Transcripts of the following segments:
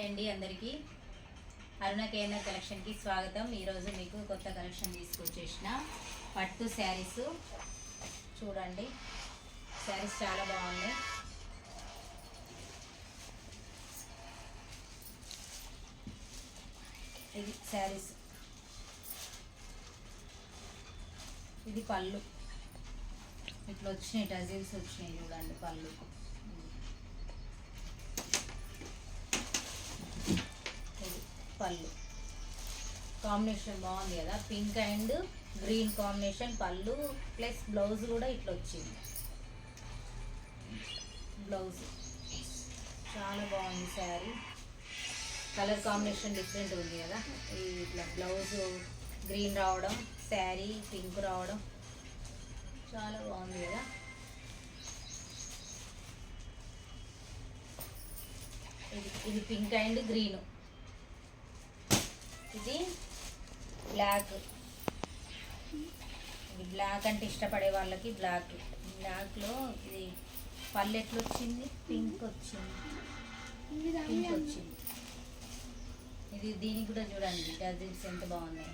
అండి అందరికీ. అరుణ కేఎన్ఆర్ కలెక్షన్కి స్వాగతం. ఈరోజు మీకు కొత్త కలెక్షన్ తీసుకొచ్చేసిన పట్టు శారీస్ చూడండి. శారీస్ చాలా బాగున్నాయి. ఇది శారీస్, ఇది పళ్ళు ఇట్లా వచ్చినాయి, టజిల్స్ వచ్చినాయి చూడండి. పళ్ళు పళ్ళు కాంబినేషన్ బాగుంది కదా, పింక్ అండ్ గ్రీన్ కాంబినేషన్ పళ్ళు ప్లస్ బ్లౌజ్ కూడా ఇట్లా వచ్చింది. బ్లౌజ్ చాలా బాగుంది. శారీ కలర్ కాంబినేషన్ డిఫరెంట్ ఉంది కదా, ఇట్లా బ్లౌజ్ గ్రీన్ రావడం, శారీ పింక్ రావడం చాలా బాగుంది కదా. ఇది పింక్ అండ్ గ్రీన్, ఇది బ్లాక్. ఇది బ్లాక్ అంటే ఇష్టపడే వాళ్ళకి బ్లాక్. బ్లాక్లో ఇది పళ్ళు ఎట్లా వచ్చింది, పింక్ వచ్చింది. పింక్ వచ్చింది. ఇది దీనికి కూడా చూడండి టజిల్స్ ఎంత బాగున్నాయి.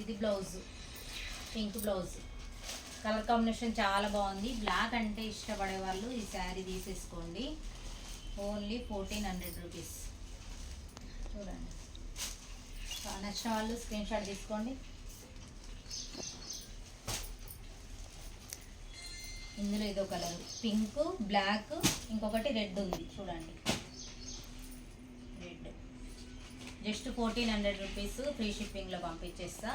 ఇది blouse, pink blouse. Colour combination చాలా బాగుంది. బ్లాక్ అంటే ఇష్టపడే వాళ్ళు ఈ శారీ తీసేసుకోండి. Only 1400 rupees. చూడండి, నచ్చిన వాళ్ళు స్క్రీన్ షాట్ తీసుకోండి. ఇందులో ఇదో కలర్ పింక్, బ్లాక్, ఇంకొకటి రెడ్ ఉంది చూడండి. Red just 1400 rupees. ఫ్రీ షిప్పింగ్లో పంపించేస్తా.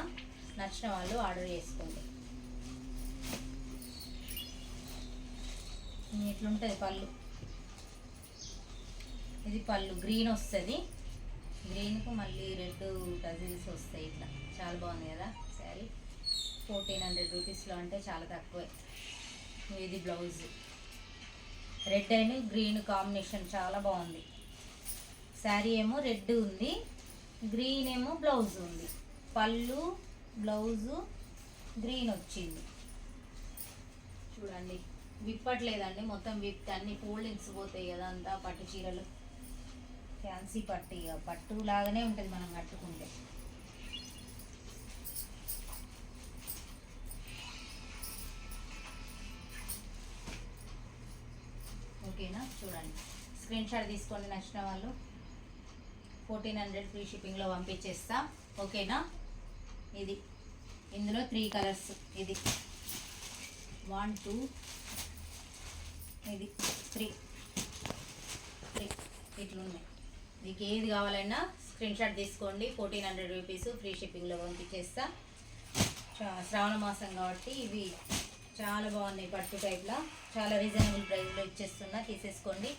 నచ్చిన వాళ్ళు ఆర్డర్ చేసుకోండి. ఇట్లుంటుంది పళ్ళు. ఇది పళ్ళు గ్రీన్ వస్తుంది, గ్రీన్కు మళ్ళీ రెడ్ టజిల్స్ వస్తాయి. ఇట్లా చాలా బాగుంది కదా శారీ. 1400 రూపీస్లో అంటే చాలా తక్కువే. ఇది blouse, red and green combination చాలా బాగుంది. శారీ ఏమో రెడ్ ఉంది, గ్రీన్ ఏమో బ్లౌజ్ ఉంది. పళ్ళు బ్లౌజు గ్రీన్ వచ్చింది చూడండి. విప్పట్లేదండి, మొత్తం విప్తే అన్ని ఫోల్డింగ్స్ పోతాయి కదా. అంతా పట్టు చీరలు ఫ్యాన్సీ పట్టు, ఇక పట్టు లాగానే ఉంటుంది మనం కట్టుకుంటే. ఓకేనా, చూడండి స్క్రీన్ షాట్ తీసుకోండి. నచ్చిన వాళ్ళు 1400 ఫ్రీ షిప్పింగ్లో పంపించేస్తా. ఓకేనా. ఇది ఇందులో 3 కలర్స్. ఇది 1 2, ఇది 3 ఇట్లున్నాయి. మీకు ఏది కావాలన్నా స్క్రీన్ షాట్ తీసుకోండి. 1400 రూపీస్ ఫ్రీ షిప్పింగ్లో పంపించేస్తా. శ్రావణ మాసం కాబట్టి ఇవి చాలా బాగున్నాయి. పట్టు టైప్లో చాలా రీజనబుల్ ప్రైస్లో ఇచ్చేస్తున్నా, తీసేసుకోండి.